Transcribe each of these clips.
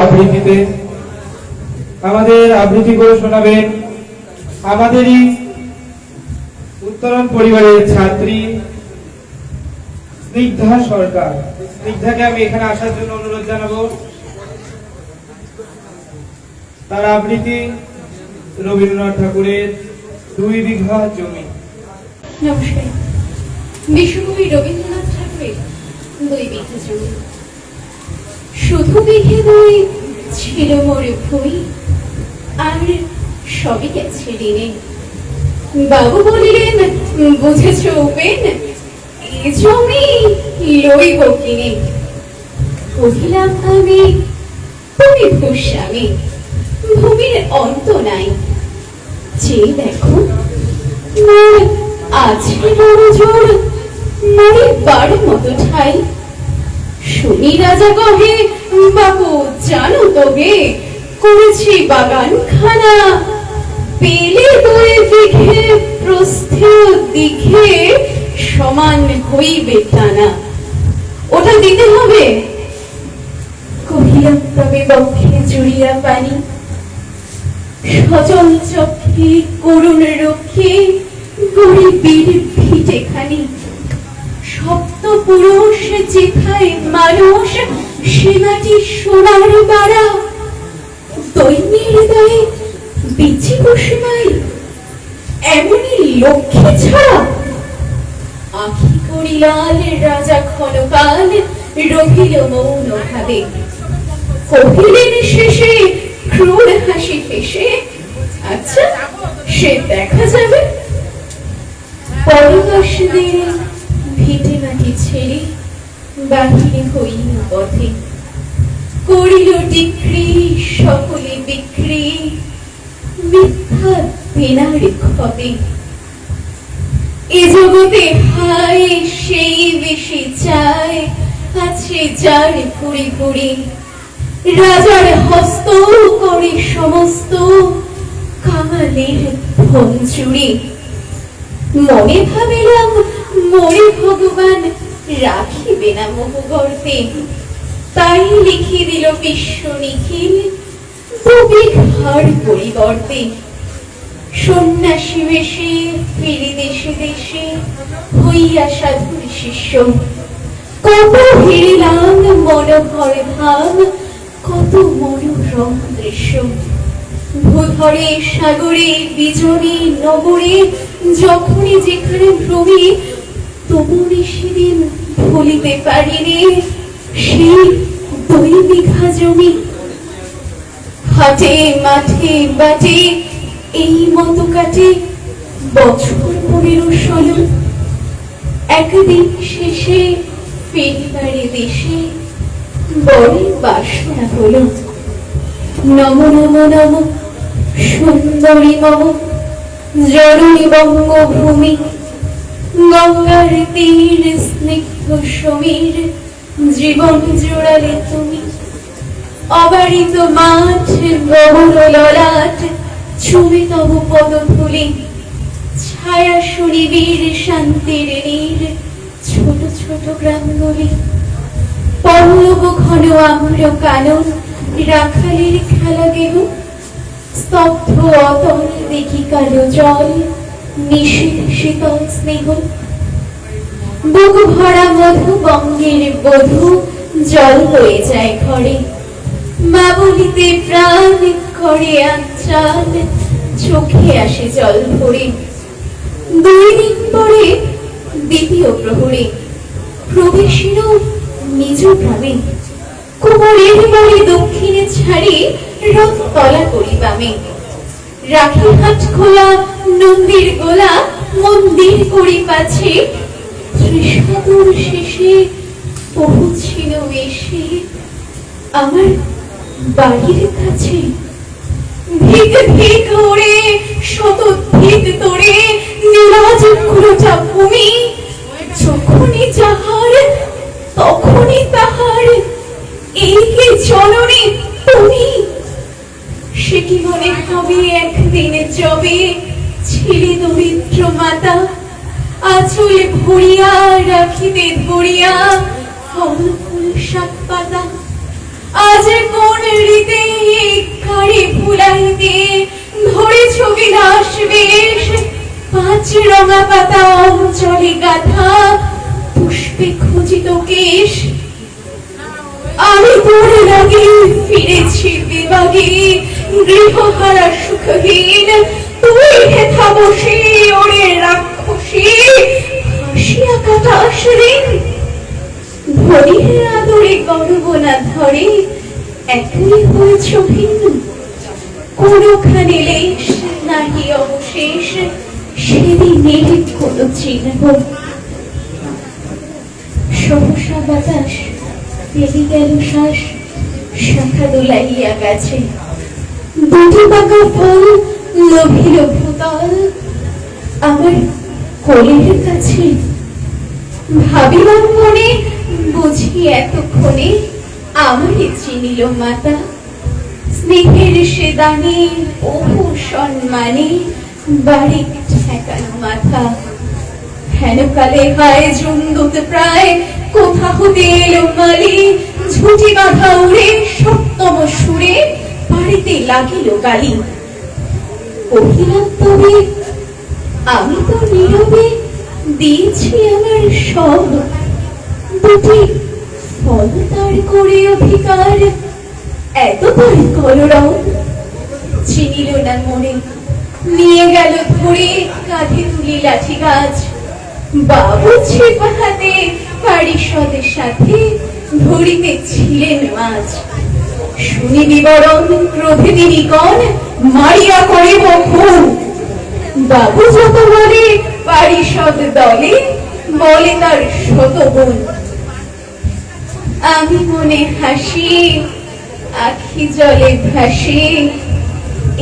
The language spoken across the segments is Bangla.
আবৃত্তিতে আমাদের আবৃত্তি করে শোনাবেন আমাদেরই উত্তরণ পরিবারের ছাত্রী স্নিগ্ধা সরকার। স্নিগ্ধাকে আমি এখানে আসার জন্য অনুরোধ জানাবো। তার আবৃত্তি রবীন্দ্রনাথ ঠাকুরের 2 বিঘা জমি। নমস্কার। বিশ্বকবি রবীন্দ্রনাথ ঠাকুরের 2 বিঘা জমি। শুধু বিঘে 2 ছিল মোর ভূমি, আর সবই গেছে ঋণে। বাবু বলিলেন, বুঝেছ উপেন, এ জমি লইব কিনে। কহিলাম আমি, তুমি ভূস্বামী, ভূমির অন্ত নাই। যে দেখো মোর আছে বড় জোর, মরিবার মতো ঠাই। শুনি রাজা কহে, বাবু জানো তো গে, করেছি বাগান খানা, পেলে 2 বিঘে প্রস্থে দিঘে সমান হইবে টানা। ওটা দিতে হবে। কহিলাম তবে বক্ষে জুড়িয়া পানি, সজল চক্ষে করুণ রক্ষে গরিবীর ভিটেখানি। সপ্ত পুরুষ যেথায় মানুষ, সে মাটি সোনার বাড়া। দৈন্যের হৃদয়ে বিচি কুসুমাই, এমনই লক্ষ্মী ছাড়া। আখি করিলাল রাজা ক্ষণকাল, রহিল মৌন ভাবে। কহিলেন শেষে ক্রূর হাসি হেসে, আচ্ছা সে দেখা যাবে। পরবাস দিন ভিটে মাটি ছেড়ে বাহিরে হইল পথে। করিল ডিক্রি সকলে বিক্রি, মিথ্যা দেনার ক্ষতে। এ জগতে হায় সেই বেশি চায়, আছে যার ঘুরে ঘুরে। রাজার হস্ত করে সমস্ত, কাঙালের ধন চুরি। মনে ভাবিলাম মোরে ভগবান রাখিবে না মোহ গর্তে। তাই লিখে দিল বিশ্ব নিখিল 2 বিঘার পরিবর্তে। সন্ন্যাসী বেশে ফিরি দেশে দেশে, হইয়া সাধুর শিষ্য। কত হেরিলাম মনোহর ধাম, কত মনোরম দৃশ্য। ভূধরে সাগরে বিজনে নগরে, যখনই যেখানে ভ্রমি, তবুনি সেদিন ভুলিতে পারিনি সেই 2 বিঘা জমি। হাটে মাঠে বাটে এই মতো কাটে বছর 15-16। একদিন শেষে ফিরিবারে দেশে বড় বাসনা হলো। নম নম নম সুন্দরী মম জননী বঙ্গভূমি। গঙ্গার তীর স্নিগ্ধ সমীর, জীবন জোড়ালে তুমি। অবারিত মাঠ গহন ললাট, ছুঁয়ে তব পদধূলি। ছায়া সুনিবিড় শান্তির নীর, ছোট ছোট গ্রামগুলি। পল্লব ঘন আম্র কানন, রাখালের খেলা গেহ। স্তব্ধ অতল দেখি কালো জল, নিশীথ শীতল স্নেহ। বুক ভরা মধু বঙ্গের বধূ, জল হয়ে যায় ঘরে। মা বলিতে প্রাণ করে আঞ্চাল, চোখে আসে জল ভরে। 2 দিন পরে দ্বিতীয় প্রহরে প্রবেশিল নিজ গ্রামে। কুমোরের বাড়ি দক্ষিণে ছাড়ি, রথ তলা করি বামে। রাখি হাট খোলা নন্দীর গোলা, মন্দির করি পাছে। ত্রিশাতুর শেষে পৌঁছিল এসে আমার বাড়ির কাছে। ভিক ভিক ওরে শত ভিক তোরে, নীলাজ কুলটা ভূমি। যখনই যাহার তখনই তাহার, এই কি জননী তুমি। সে কি মনে হবে একদিন যবে ছিলে দরিদ্র মাতা, আঁচল ভরিয়া রাখিতে ধরিয়া ফল ফুল শাক পাতা। আজ কোন রাঙা পাতা অঞ্চলে গাথা পুষ্পে খচিত কেশ, আমি পড়ে লাগে ফিরেছি বিভাগে, গৃহহারা সুখহীন তুই হেথা বসে ওরে রাক্ষসী, হাসিয়া কাটা আসরেন ধরিয়ে আদরে গর্ব না ধরে, একই হয়েছ ভিন্ন কোনখানে লেশ নাহি অবশেষ, সেদিনের কোন চিহ্ন। সহসা বাতাস পেরি গেল শ্বাস, শাখা দোলাইয়া গেছে, দুটি বাঁকা ফল লোভিল ভূতল আমার কোলের কাছে। ভাবিলাম মনে বুঝি এতক্ষণে আমারে চিনিল মাতা, স্নেহের সে দানে বহু সম্মানে বাড়ি ঠেকানো মাথা। হেনকালে হায় জুন্দুত প্রায় কোথা হতে এলো মালি, ঝুঁটি বাঁধা উড়ে সপ্তম সুরে বাড়িতে লাগিল গালি। কহিলাম তবে আমি তো নীরবে দিয়েছি আমার সব, দুটি ফল তার করে অধিকার, এত তার কলরব চিনিল না মনে, নিয়ে গেল ধরে কাঁধে তুলি লাঠি গাছ। বাবু ছিপাহাতে পারিষদের সাথে ধরিতেছিলেন মাছ, শুনি বিবরণ ক্রোধে তিনি কন মারিয়া করিব খুন। বাবু যত বলে পারিষদ দলে বলে তার শত গুণ। আমি মনে হাসি আখি জলে ভাসি,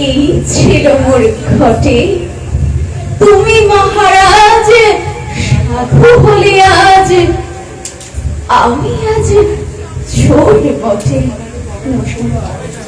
এই ছিল মোর ঘটে। তুমি মহারাজ সাধু হলে আজ, আমি আজ চোর বটে। নমস্কার।